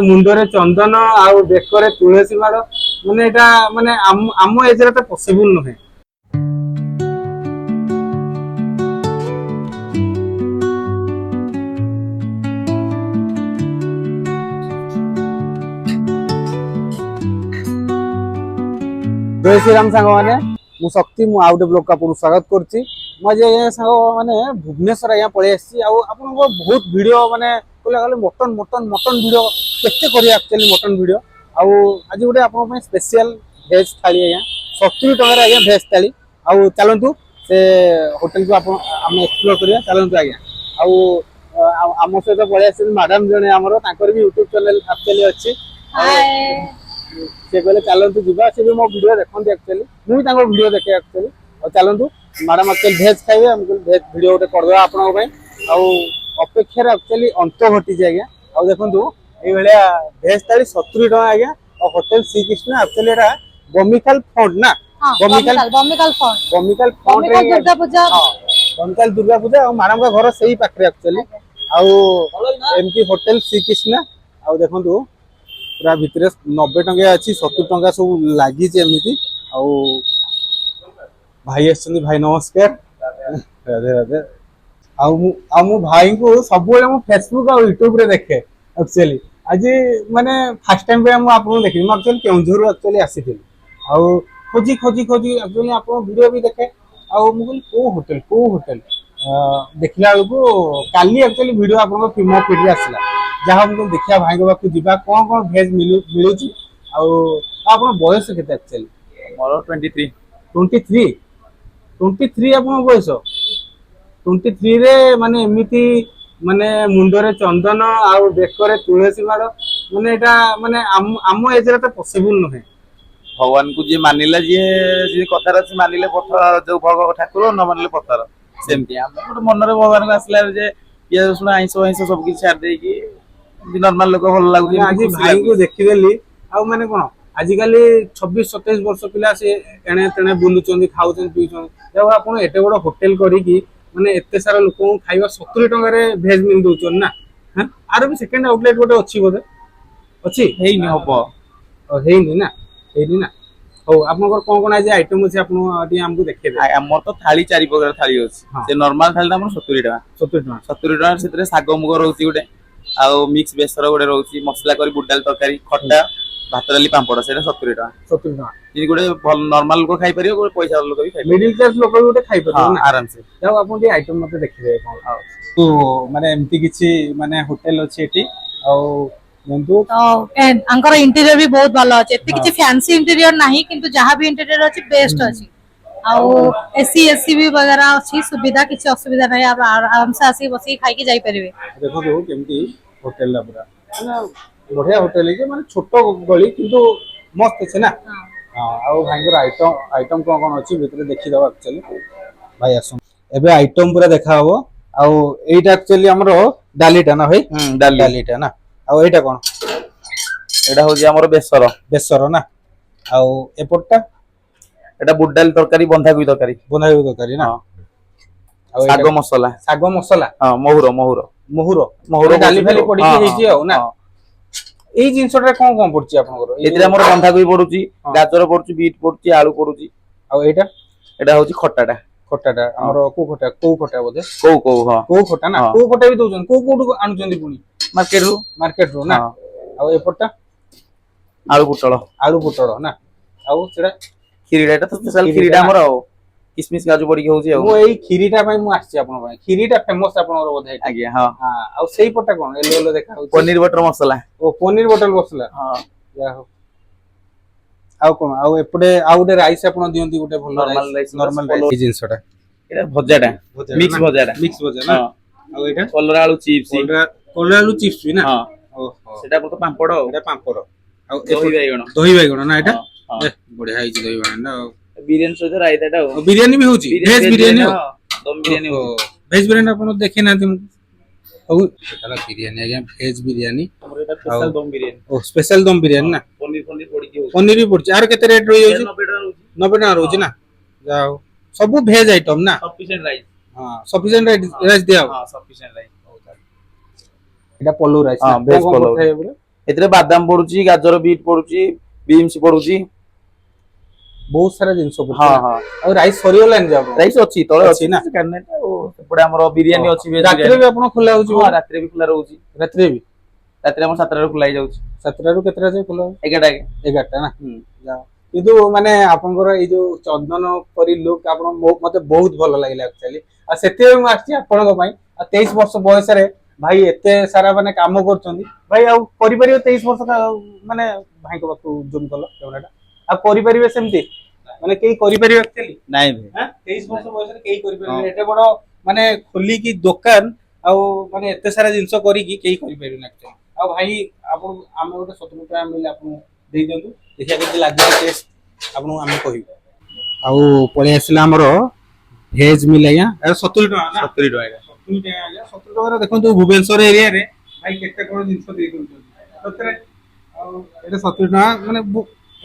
मुंडरे चंदन आउ बेकरे तुलसी माड़ माने एटा माने आम एज रे पॉसिबल नुहे। जय श्री राम सांग माने मु शक्ति मु आउट ब्लॉग का आपन स्वागत करछि। म जे सांग माने भुवनेश्वर या पळे आछि आ आपन को बहुत वीडियो माने कोला गले मटन मटन मटन वीडियो केते करी एक्चुअली मटन वीडियो आ आज गोटे आपन पे स्पेशल वेज थाली या 70 टका रे या वेज थाली आ चलंतु से होटल को आपन हम एक्सप्लोर करिया चलंतु आज्ञा आ आम सहित पळे आछि मैडम जने हमरो ताकर भी YouTube चैनल एक्चुअली अछि। हाय से कहले चलंतु जीवा से भी मो वीडियो देखंती एक्चुअली मुई तांको वीडियो देखे एक्चुअली और चलंतु मैडम एक्चुअली भेज खाइबे हम भेज वीडियो गोटे कर दवा आपन पय आ अपेक्षा रे एक्चुअली अंत घटी जाय गया आ देखंतु ए बेलिया भेज थाली 70 टका आज्ञा और होटल श्री कृष्ण एक्चुअली एटा बमिकाल फंड ना बमिकाल फंड दुर्गा पूजा हां बमिकाल दुर्गा पूजा और मैडम का घर सही पाखरे एक्चुअली आ एमती होटल श्री कृष्ण आ देखंतु पूरा भितर 90 टंका अच्छी 70 टंका सब लगी एमती आ भाई आछन भाई नमस्कार राधे राधे आ मु भाई को सब बेले मु फेसबुक और यूट्यूब रे देखे एक्चुअली आज माने फर्स्ट टाइम पे हम आपन देखि म एक्चुअली केउझर एक्चुअली आसीथिल आ खोजी खोजी खोजी एक्चुअली आपन वीडियो भी देखे आ मु कहली को होटल देखला को काली एक्चुअली वीडियो आपन को फिल्म फीड रे आसीला जहाँ हमको देखिया भाई को बाकू जीवा कौन कौन भेज मिलू छी आ आपन बयस केते एक्चुअली मोर 23 आपन बयस 23 रे माने एमिति माने मुंडरे चंदन आउ बेकरे तुलसी माड़ माने एटा माने आम एज रे पॉसिबल नुहे। भगवान को जे मानिला जे कथार अछि मानिले पत्थर जो भगवान ठाकुर न मानिले पत्थर सेमति हम गोटे मन रे भगवान को आसला जे ये सुना आइंस सब किछ छाड़ दे की नॉर्मल लोक भल लागु आज भाई को देखि देली आ माने कोन आज काली 26 27 वर्ष पिला से एणे तेणे बुलुचंदी खाउचंदी पीउचंदी जब आपण एते बड़ होटल करी की माने एते सारा लोक खाइबा 70 टका रे भेज मिल दोचन ना हां आरो भी सेकंड आउटलेट गोटे अछि बोले अछि हेइनी हबो हेइनी ना हो आपनकर कोन आज आइटम अछि आपन आदि हमकु देखे हमर तो थाली चारि प्रकार थाली अछि से नॉर्मल थाली हमर 70 टका सेतरे साग मुग रहउची गोटे आ मिक्स बेसर गोटे रहउची मसला करी बुडाल तरकारी खट्टा भात डाली पांपड़ सेटा 70 टका जी गोटे भल नॉर्मल को खाइ परियो गोटे पैसा लोक भी खाइ मिडिल क्लास लोक गोटे खाइ परियो ना आराम से जब आपन जे आइटम मते देखि दे तो माने एमती किछि माने होटल अछि एठी आ नंदु अंकर इंटीरियर भी बहुत भलो अछि एते किछि फैंसी इंटीरियर नाही किंतु जहां भी इंटीरियर अछि बेस्ट अछि आ एसी भी वगैरह अछि सुविधा किछि असुविधा नाही आप आराम से आसी बसी खाइ के जाई परिबे देखो तो केमती होटल ला पूरा माने बढ़िया होटल के माने छोटो गली किंतु मस्त अछि ना हां आ भाईकर आइटम कोन अछि भितर देखि दबा एक्चुअली भाई आसो एबे आइटम पूरा देखा हबो आ एटा एक्चुअली हमरो डालीटा ना भाई डालीटा ना आ एटा कोन एटा हो जे हमर बेसर ना आ एपटटा एटा बुडाल तरकारी बंधा तरकारी ना आ साग मसला हां मोहुरो डाली फाली पड़ी के हेची आ ना एई जिंसटा कोन पड़ची आपनकर एतरे हमर बंधा कोई पड़ुची गाजर पड़ुची बीट पड़ुची आलू पड़ुची आ एटा होची खट्टाटा हमर को खट्टा बोले को हां को खट्टा ना को खट्टा भी दोजन को आनुचंदी पुनी मार्केट रो ना आ एपटटा आलू पुटळ ना आ सेडा खीरीटा तो स्पेशल खीरीटा हमर आ किसमिस काजू पड़ी के होची आ मो एई खीरीटा भाई मु आछि आपन भाई खीरीटा फेमस आपनर बोधे आज्ञा हां आ सेई पट्टा कोन एलो देखा होची पनीर बटर मसाला ओ पनीर बटर मसाला हां या हो आ कोन आ एपडे आ गोटे राइस आपन दियंती गोटे नॉर्मल राइस जिंसटा एटा भजाटा मिक्स भजा ना आ एटा कलरा आलू चिप्स भी ना हां ओहो सेटा तो पांपड़ एटा पांपड़ आ दही बैगण ना एटा बढ़िया हिची दही बैगण ना बिरयानी सहित रायताटा हो बिरयानी भी होची वेज बिरयानी हो दम बिरयानी हो वेज बिरयानी आपन देखे ना तुम ओ एटा बिरयानी आज्ञा वेज बिरयानी हमर एटा स्पेशल दम बिरयानी ओ स्पेशल दम बिरयानी ना पनीर पड़ी के हो पनीर भी पड़ची आर केते रेट रही होची 90 टका रहउची ना जाओ सब वेज आइटम ना सफिशिएंट राइस हां सफिशिएंट राइस दिया हां सफिशिएंट राइस एटा पल्लू राइस हां वेज पल्लू ଏଥିରେ ବାଦାମ ପଡୁଛି, ଗାଜର, ବିଟ୍ ପଡୁଛି, ବିମ୍ସ ପଡୁଛି। ବହୁତ ସାରା ଜିନିଷ ହଁ ପଡୁଛି ହଁ ଆଉ ରାଇସ୍ ସରିଗଲାଣି ଯେ ଆପଣ ରାଇସ୍ ଅଛି, ତଳେ ଅଛି ଅଛି ନା? ନା କାbinet ଆଉ ସେପଟେ ଆମର ବିରିୟାନୀ ଅଛି, ଭେଜ ରାତିରେ ବିରିୟାନୀ। ବି ଆପଣ ଖୋଲା ହଉଛି ହଁ ବୋଧେ? ରାତିରେ ବି ଖୋଲା ରହୁଛି। ରାତିରେ ବି ରାତିରେ ଆମର 7ଟାରୁ ଖୋଲା ହେଇଯାଉଛି। 7ଟାରୁ କେତେଟା ଯାଏ ଖୋଲା ହଉଛି? 11ଟା। 11ଟା ନା? ହୁଁ। ଯାହା କିନ୍ତୁ ମାନେ ଆପଣଙ୍କର ଏଇ ଯୋଉ ଚନ୍ଦନ ପରି ଲୁକ୍ ଆପଣ ମତେ ବହୁତ ଭଲ ଲାଗିଲା ଆକ୍ଚୁଆଲି। ଆଉ ସେଥିପାଇଁ ମୁଁ ଆସିଛି ଆପଣଙ୍କ ପାଇଁ। ଆଉ 23 ବର୍ଷ ବୟସରେ ଭାଇ ଏତେ ସାରା ମାନେ କାମ କରୁଛନ୍ତି ଭାଇ, ଆଉ କରିପାରିବେ 23 ବର୍ଷ ମାନେ ଭାଇଙ୍କ ପାଖକୁ ଜୁମ କଲ କ୍ୟାମେରାଟା, ଆଉ କରିପାରିବେ ସେମିତି ମାନେ କେହି କରିପାରିବେ ଆକ୍ଚୁଆଲି? ନାଇଁ ଭାଇ। 23 ବର୍ଷ ବୟସରେ କେହି କରିପାରିବେ ଏତେ ବଡ ମାନେ ଖୋଲିକି ଦୋକାନ ଆଉ ମାନେ ଏତେ ସାରା ଜିନିଷ କରିକି କେହି କରିପାରିବେନି ଆକ୍ଚୁଆଲି। ଆଉ ଭାଇ ଆପଣ ଆମେ ଗୋଟେ 70 ଟଙ୍କା ମିଳିଲେ ଆପଣଙ୍କୁ ଦେଇଦିଅନ୍ତୁ, ଦେଖିବା କେମିତି ଲାଗୁଛି ଟେଷ୍ଟ ଆପଣଙ୍କୁ ଆମେ କହିବୁ। ଆଉ ପଳେଇ ଆସିଲା ଆମର ଭେଜ ମିଲ୍ ଆଜ୍ଞା, 70 ଟଙ୍କା ନା? 70 ଟଙ୍କା ଆଜ୍ଞା। 70 ଟଙ୍କା ଆଜ୍ଞା। 70 ଟଙ୍କାରେ ଦେଖନ୍ତୁ ଭୁବନେଶ୍ୱର ଏରିଆରେ ଭାଇ କେତେ କଣ ଜିନିଷ ଦେଇ ଦଉଛନ୍ତି ସତରେ। ଆଉ ଏଇଟା 70 ଟଙ୍କା ମାନେ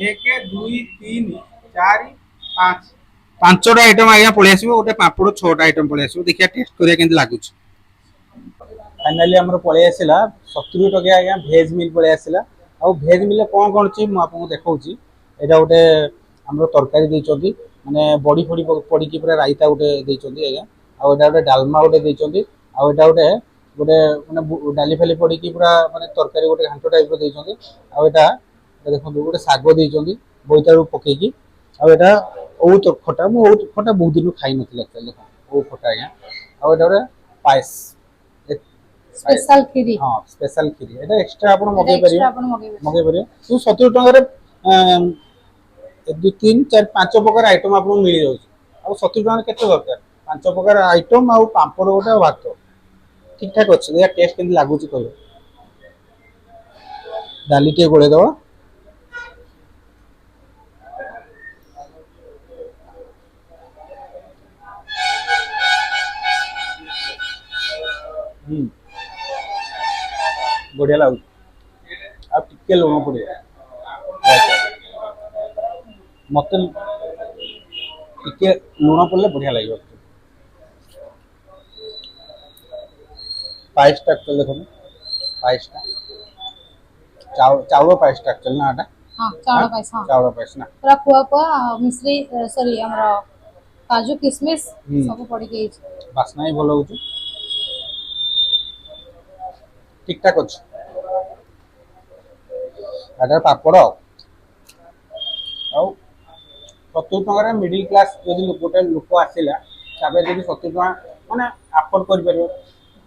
1 2 3 4 5 ପାଞ୍ଚଟା ଆଇଟମ ଆଜ୍ଞା ପଳେଇ ଆସିବ, ଗୋଟେ ପାମ୍ପଡ଼ 6ଟା ଆଇଟମ ପଳେଇ ଆସିବ। ଦେଖିବା ଟେଷ୍ଟ କରିବା କେମିତି ଲାଗୁଛି। ଫାଇନାଲି ଆମର ପଳେଇ ଆସିଲା 70 ଟଙ୍କା ଆଜ୍ଞା ଭେଜ ମିଲ୍ ପଳେଇ ଆସିଲା। ଆଉ ଭେଜ ମିଲ୍ କଣ କଣ ଅଛି ମୁଁ ଆପଣଙ୍କୁ ଦେଖଉଛି। ଏଇଟା ଗୋଟେ ଆମର ତରକାରୀ ଦେଇଛନ୍ତି, ମାନେ ବଡି ଫଡି ପଡିକି ପୁରା ରାଇତା ଗୋଟେ ଦେଇଛନ୍ତି ଆଜ୍ଞା। ଆଉ ଏଇଟା ଗୋଟେ ଡାଲମା ଗୋଟେ ଦେଇଛନ୍ତି। ଆଉ ଏଇଟା ଗୋଟେ ଗୋଟେ ମାନେ ଡାଲି ଫାଲି ପଡିକି ପୁରା ମାନେ ତରକାରୀ ଗୋଟେ ଘାଣ୍ଟ ଟାଇପର ଦେଇଛନ୍ତି। ଆଉ ଏଇଟା ଦେଖନ୍ତୁ ଗୋଟେ ଶାଗ ଦେଇଛନ୍ତି ବୋଇତାଳୁ ପକେଇକି। ଆଉ ଏଇଟା ଓଉ ଖଟା, ମୁଁ ଓଉ ଖଟା ବହୁତ ଦିନରୁ ଖାଇନଥିଲି ଆକ୍ଚୁଆଲି। ଓଉ ଖଟା ଆଜ୍ଞା। ଆଉ ଏଇଟା ଗୋଟେ ପାଏସ, ସ୍ପେଶାଲ କ୍ଷୀରି। ହଁ ସ୍ପେଶାଲ କ୍ଷୀରି, ଏଇଟା ଏକ୍ସଟ୍ରା ଆପଣ ଏଇଟା ମଗେଇ ପାରିବେ। ଏକ୍ସଟ୍ରା ଆପଣ ମଗେଇବେ। ମଗେଇ ପାରିବେ କିନ୍ତୁ 70 ଟଙ୍କାରେ 2 3 4 5 ପ୍ରକାର ଆଇଟମ ଆପଣଙ୍କୁ ମିଳିଯାଉଛି। ଆଉ 70 ଟଙ୍କାରେ କେତେ ଦରକାର, 5 ପ୍ରକାର ଆଇଟମ ଆଉ ପାମ୍ପଡ଼ ଗୋଟେ ଆଉ ଭାତ, ଠିକ ଠାକ ଅଛି। ଦେଖିଆ ଟେଷ୍ଟ କେମିତି ଲାଗୁଛି କହିବ। ଡାଲି ଟିକେ ଗୋଳେଇଦବା। ବଢିଆ ଲାଗୁଛି, ଆଉ ଟିକେ ଲୁଣ ପଡିବ ମତେ, ଟିକେ ଲୁଣ ପଡିଲେ ବଢିଆ ଲାଗିବ। ପାଏସଟା ଆକ୍ଚୁଆଲି ଦେଖନ୍ତୁ, ପାଏସଟା ଚାଉଳ ପାଏସଟା ଆକ୍ଚୁଆଲି ନା ଏଟା? ହଁ ଚାଉଳ ପାଏସ, ହଁ ଚାଉଳ ପାଏସ ନା? ପୁରା ଖୁଆ ଖୁଆ ମିଶ୍ରି ସରି ଆମର କାଜୁ କିସମିସ ସବୁ ପଡିକି ହେଇଛି। ବାସ୍ନା ବି ଭଲ ହଉଛି, ଠିକ ଠାକ ଅଛି। ଏଟାରେ ପାମ୍ପଡ଼ ଆଉ 70 ଟଙ୍କାରେ ମିଡିଲ କ୍ଲାସ ଯଦି ଗୋଟେ ଲୋକ ଆସିଲା, ତାପରେ ଯଦି 70 ଟଙ୍କା ମାନେ ଆଫୋର୍ଡ କରିପାରିବ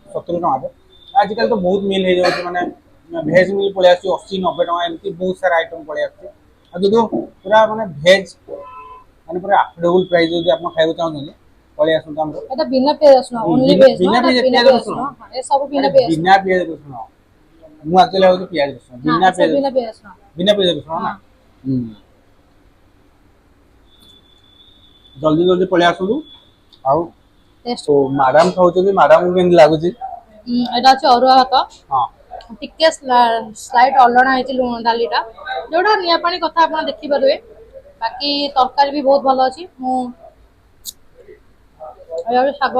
70 ଟଙ୍କାରେ। ଆଜିକାଲି ତ ବହୁତ ମିଲ୍ ହେଇଯାଉଛି, ମାନେ ଭେଜ ମିଲ୍ ପଳେଇ ଆସୁଛି 80 90 ଟଙ୍କା, ଏମିତି ବହୁତ ସାରା ଆଇଟମ ପଳେଇ ଆସୁଛି। ଆଉ କିନ୍ତୁ ପୁରା ମାନେ ଭେଜ ମାନେ ପୁରା ଆଫୋର୍ଡେବଲ ପ୍ରାଇସ୍ ଯଦି ଆପଣ ଖାଇବାକୁ ଚାହୁଁଛନ୍ତି ପଳେଇ ଆସନ୍ତୁ ଆମର। ଏଟା ବିନା ପିଆଜ ରସୁଣ, ଓନ୍ଲି ଭେଜ ନୁହଁ, ବିନା ଏଟା ବିନା ପିଆଜ ପିଆଜ ରସୁଣ, ରସୁଣ। ହଁ ଏ ସବୁ ବିନା ପିଆଜ ରସୁଣ। ବିନା ପିଆଜ ରସୁଣ। ମୁଁ ଆକ୍ଚୁଆଲି ଭାବୁଛି ପିଆଜ ରସୁଣ, ନା ବିନା ଏସବୁ ପିଆଜ ବିନା ରସୁଣ, ପିଆଜ ରସୁଣ। ବିନା ପିଆଜ ରସୁଣ ନା। ହଁ ଜଲ୍ଦି ଜଲ୍ଦି ପଳେଇ ଆସନ୍ତୁ। ଆଉ ଟେଷ୍ଟ। ମ୍ୟାଡାମ ଖାଉଛନ୍ତି, ମ୍ୟାଡାମକୁ କେମିତି ଲାଗୁଛି? ଏଟା ଅଛି ଅରୁଆ ଭାତ, ହଁ ଟିକେ ସ୍ଲାଇଟ୍ ଅଲଣା ହେଇଛି ଲୁଣ ଡାଲିଟା, ଯୋଉଟା ନିଆଁ ପାଣି କଥା ଆପଣ ଦେଖିପାରିବେ। ବାକି ତରକାରୀ ବି ବହୁତ ଭଲ ଅଛି। ମୁଁ ଆଉ ଶାଗ,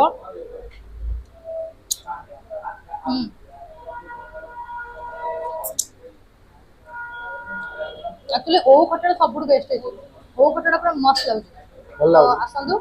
ଆକ୍ଚୁଆଲି ଓଉ ଖଟାଟା ସବୁଠୁ ବେଷ୍ଟ ହେଇଛି। ଓଉ ଖଟାଟା ପୁରା ମସ୍ତ ଲାଗୁଛି। ଭଲ ତ ଲାଗୁଛି। ଆସନ୍ତୁ